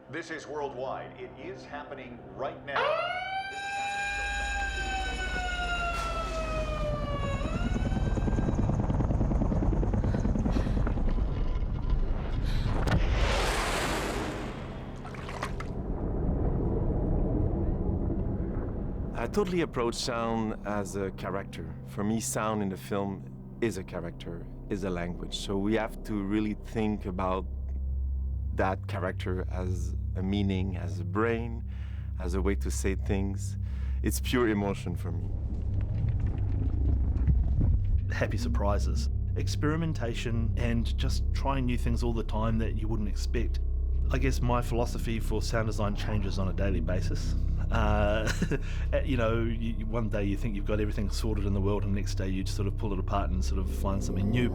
This is worldwide. It is happening right now. I totally approach sound as a character. For me, sound in the film is a character, is a language. So we have to really think about that character as a meaning, as a brain, as a way to say things. It's pure emotion for me. Happy surprises, experimentation, and just trying new things all the time that you wouldn't expect. I guess my philosophy for sound design changes on a daily basis. One day you think you've got everything sorted in the world, and the next day you just sort of pull it apart and sort of find something new.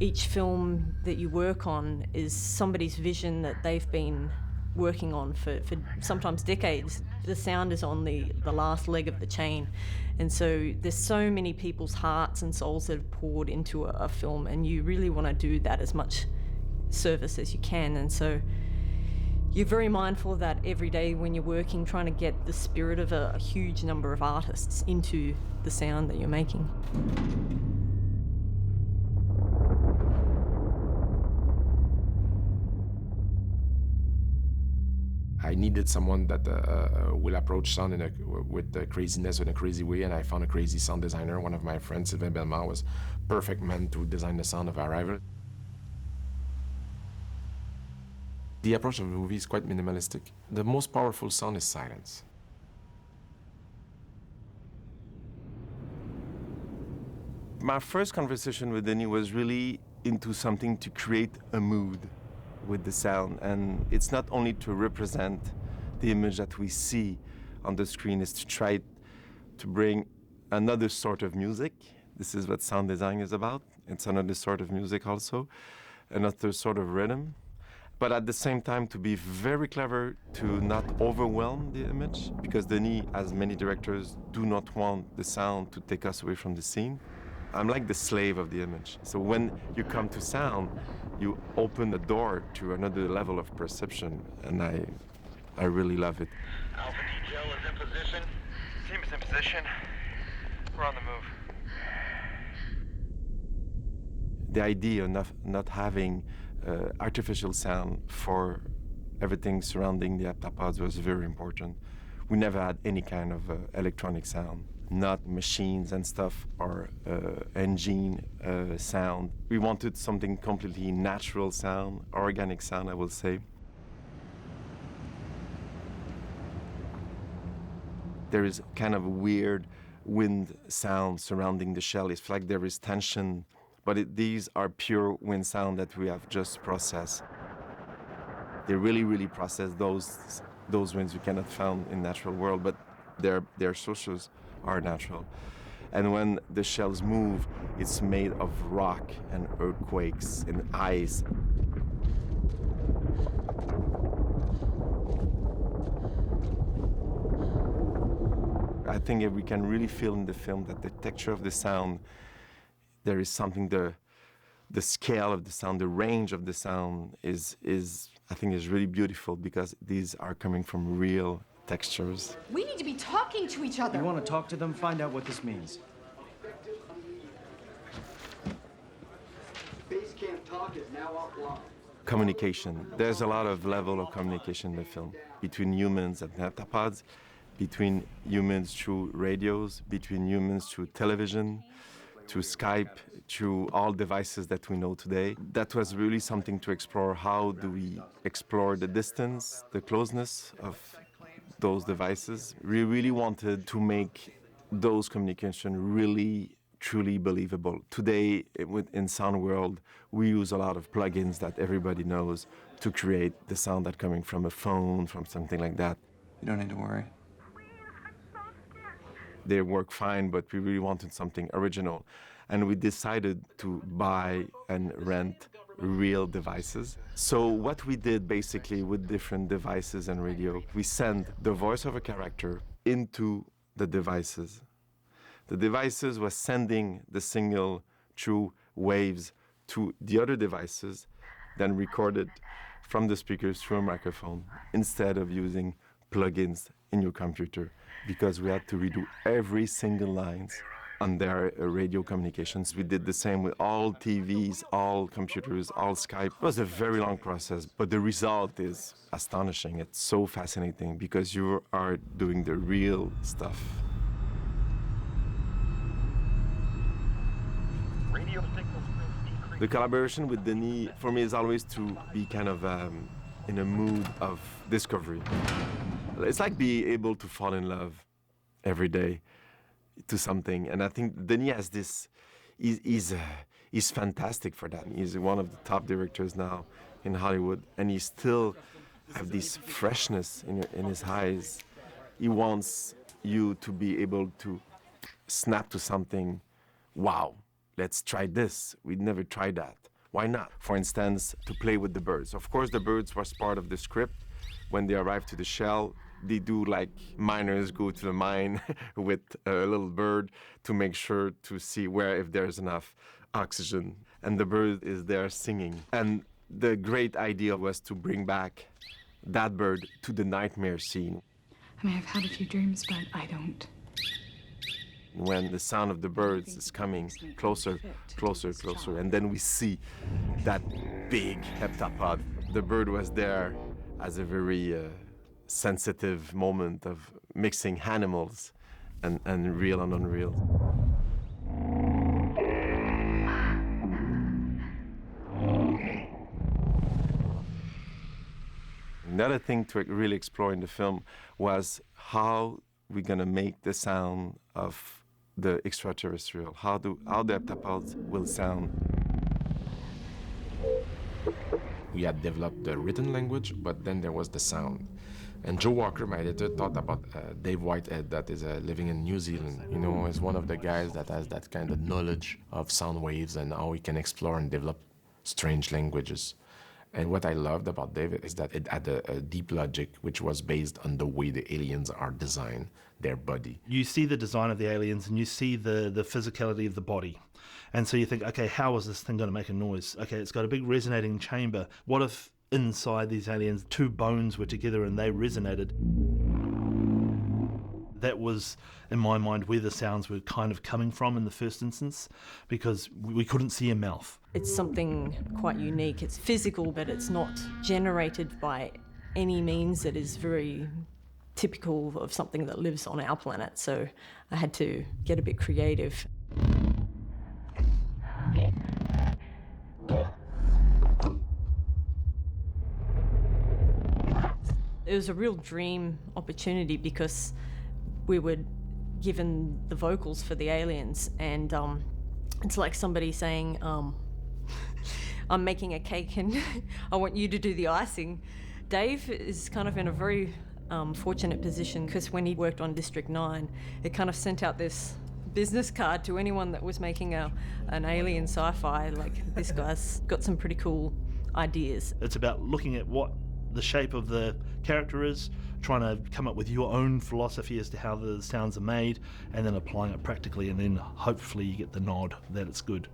Each film that you work on is somebody's vision that they've been working on for sometimes decades. The sound is on the last leg of the chain. And so there's so many people's hearts and souls that have poured into a film, and you really want to do that as much service as you can. And so you're very mindful of that every day when you're working, trying to get the spirit of a huge number of artists into the sound that you're making. I needed someone that will approach sound with the craziness in a crazy way, and I found a crazy sound designer. One of my friends, Sylvain Bellemare, was perfect man to design the sound of Arrival. The approach of the movie is quite minimalistic. The most powerful sound is silence. My first conversation with Denis was really into something to create a mood with the sound, and it's not only to represent the image that we see on the screen, it's to try to bring another sort of music. This is what sound design is about. It's another sort of music also, another sort of rhythm, but at the same time to be very clever to not overwhelm the image, because Denis, as many directors, do not want the sound to take us away from the scene. I'm like the slave of the image. So when you come to sound, you open the door to another level of perception, and I really love it. Alpha detail is in position. Team is in position. We're on the move. The idea of not having artificial sound for everything surrounding the heptapods was very important. We never had any kind of electronic sound, not machines and stuff or engine sound. We wanted something completely natural sound, organic sound, I will say. There is kind of a weird wind sound surrounding the shell. It's like there is tension, but these are pure wind sound that we have just processed. They really, really process those winds we cannot find in natural world, but their sources are natural. And when the shells move, it's made of rock and earthquakes and ice. I think we can really feel in the film that the texture of the sound, there is something, the scale of the sound, the range of the sound is I think is really beautiful, because these are coming from real textures. We need to be talking to each other. You want to talk to them? Find out what this means. Base camp talk is now offline. Communication. There's a lot of level of communication in the film between humans and heptapods, between humans through radios, between humans through television, through Skype, through all devices that we know today. That was really something to explore. How do we explore the distance, the closeness of those devices? We really wanted to make those communications really, truly believable. Today, in sound world, we use a lot of plugins that everybody knows to create the sound that's coming from a phone, from something like that. You don't need to worry. They work fine, but we really wanted something original. And we decided to buy and rent real devices. So what we did basically with different devices and radio, we send the voice of a character into the devices. The devices was sending the signal through waves to the other devices, then recorded from the speakers through a microphone instead of using plugins in your computer, because we had to redo every single lines on their radio communications. We did the same with all TVs, all computers, all Skype. It was a very long process, but the result is astonishing. It's so fascinating because you are doing the real stuff. Radio signal strength decreased. The collaboration with Denis, for me, is always to be kind of in a mood of discovery. It's like being able to fall in love every day to something. And I think Denis has this, he's fantastic for that. He's one of the top directors now in Hollywood, and he still have this freshness in his eyes. He wants you to be able to snap to something, wow, let's try this. We'd never tried that. Why not? For instance, to play with the birds. Of course, the birds was part of the script. When they arrive to the shell, they do like miners go to the mine with a little bird to make sure to see where if there's enough oxygen. And the bird is there singing. And the great idea was to bring back that bird to the nightmare scene. I mean, I've had a few dreams, but I don't. When the sound of the birds is coming closer, closer, closer, and then we see that big heptapod. The bird was there as a very sensitive moment of mixing animals and real and unreal. Another thing to really explore in the film was how we're gonna make the sound of the extraterrestrial, how the heptapods will sound. We had developed the written language, but then there was the sound. And Joe Walker, my editor, thought about Dave Whitehead, that is living in New Zealand. You know, is one of the guys that has that kind of knowledge of sound waves and how he can explore and develop strange languages. And what I loved about Dave is that it had a deep logic, which was based on the way the aliens are designed, their body. You see the design of the aliens and you see the physicality of the body. And so you think, okay, how is this thing going to make a noise? Okay, it's got a big resonating chamber. What if inside these aliens, two bones were together and they resonated? That was, in my mind, where the sounds were kind of coming from in the first instance, because we couldn't see a mouth. It's something quite unique. It's physical, but it's not generated by any means that is very typical of something that lives on our planet. So I had to get a bit creative. It was a real dream opportunity because we were given the vocals for the aliens, and it's like somebody saying, I'm making a cake and I want you to do the icing. Dave is kind of in a very fortunate position, because when he worked on District 9, it kind of sent out this business card to anyone that was making an alien sci-fi, like, this guy's got some pretty cool ideas. It's about looking at what the shape of the character is, trying to come up with your own philosophy as to how the sounds are made, and then applying it practically, and then hopefully you get the nod that it's good.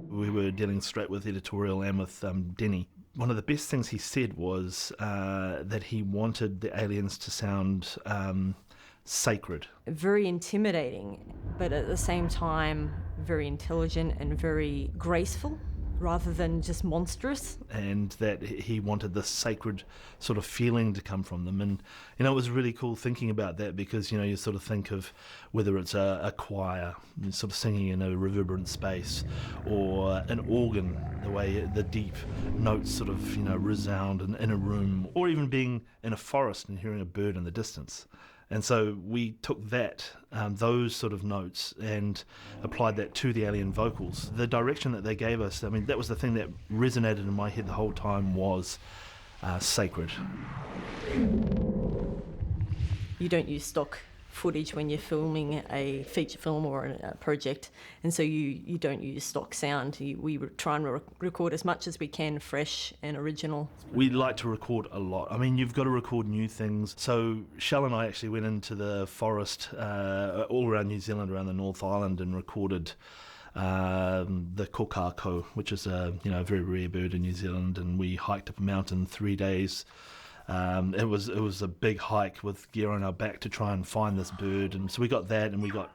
We were dealing straight with editorial and with Denis. One of the best things he said was that he wanted the aliens to sound sacred. Very intimidating, but at the same time very intelligent and very graceful, rather than just monstrous. And that he wanted this sacred sort of feeling to come from them. And, you know, it was really cool thinking about that, because, you know, you sort of think of whether it's a choir, sort of singing in a reverberant space, or an organ, the way the deep notes sort of, you know, resound in a room, or even being in a forest and hearing a bird in the distance. And so we took that, those sort of notes, and applied that to the alien vocals. The direction that they gave us, I mean, that was the thing that resonated in my head the whole time, was sacred. You don't use stock footage when you're filming a feature film or a project, and so you don't use stock sound. We try and record as much as we can, fresh and original. We like to record a lot. I mean, you've got to record new things. So Shell and I actually went into the forest all around New Zealand, around the North Island, and recorded the kokako, which is a very rare bird in New Zealand, and we hiked up a mountain 3 days. It was a big hike with gear on our back to try and find this bird, and so we got that, and we got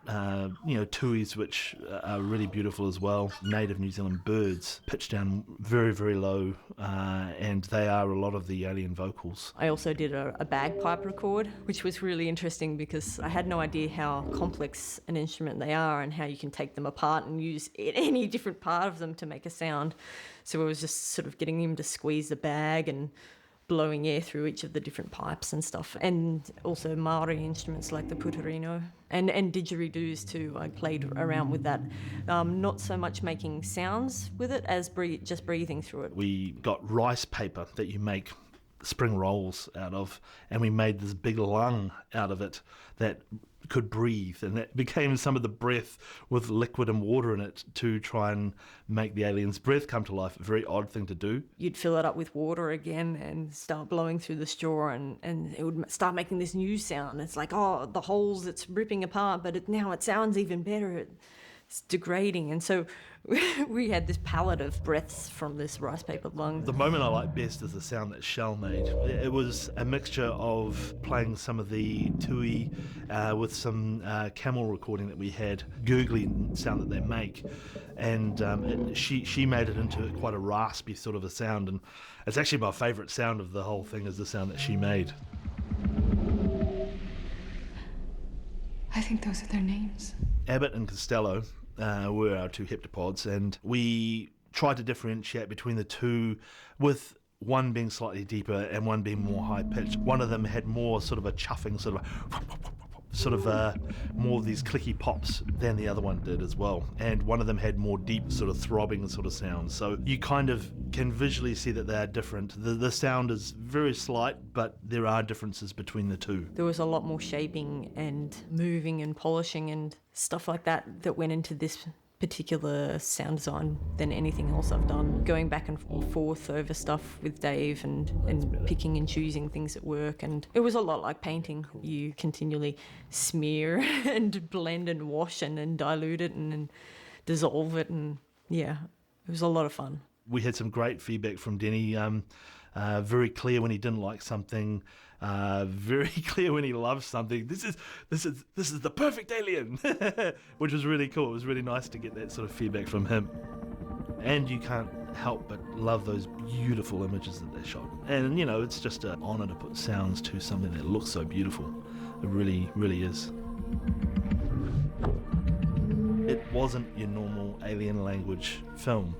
tuis, which are really beautiful as well, native New Zealand birds, pitched down very, very low, and they are a lot of the alien vocals. I also did a bagpipe record, which was really interesting because I had no idea how complex an instrument they are and how you can take them apart and use any different part of them to make a sound. So I was just sort of getting him to squeeze the bag and blowing air through each of the different pipes and stuff, and also Maori instruments like the putarino and didgeridoos too. I played around with that, not so much making sounds with it as just breathing through it. We got rice paper that you make spring rolls out of, and we made this big lung out of it that could breathe, and that became some of the breath with liquid and water in it to try and make the alien's breath come to life. A very odd thing to do. You'd fill it up with water again and start blowing through the straw, and it would start making this new sound. It's like, oh, the holes, it's ripping apart, but now it sounds even better. It's degrading. And so we had this palette of breaths from this rice paper lung. The moment I like best is the sound that Shell made. It was a mixture of playing some of the tui with some camel recording that we had, googly sound that they make, and she made it into quite a raspy sort of a sound, and it's actually my favourite sound of the whole thing is the sound that she made. I think those are their names. Abbott and Costello were our two heptapods, and we tried to differentiate between the two, with one being slightly deeper and one being more high-pitched. One of them had more sort of a chuffing, more of these clicky pops than the other one did as well. And one of them had more deep sort of throbbing sort of sounds. So you kind of can visually see that they are different. The sound is very slight, but there are differences between the two. There was a lot more shaping and moving and polishing and stuff like that went into this particular sound design than anything else I've done. Going back and forth over stuff with Dave and picking and choosing things at work, and it was a lot like painting. You continually smear and blend and wash and dilute it and dissolve it, and yeah, it was a lot of fun. We had some great feedback from Denny, very clear when he didn't like something, very clear when he loves something. This is the perfect alien, which was really cool. It was really nice to get that sort of feedback from him. And you can't help but love those beautiful images that they shot. And it's just an honour to put sounds to something that looks so beautiful. It really, really is. It wasn't your normal alien language film,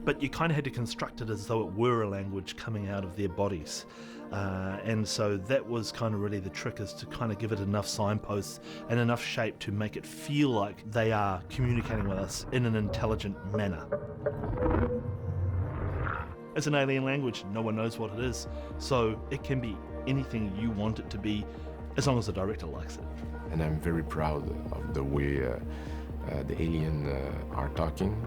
but you kind of had to construct it as though it were a language coming out of their bodies. And so that was kind of really the trick, is to kind of give it enough signposts and enough shape to make it feel like they are communicating with us in an intelligent manner. It's an alien language, no one knows what it is, so it can be anything you want it to be, as long as the director likes it. And I'm very proud of the way the alien are talking.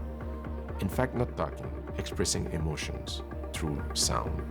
In fact, not talking, expressing emotions through sound.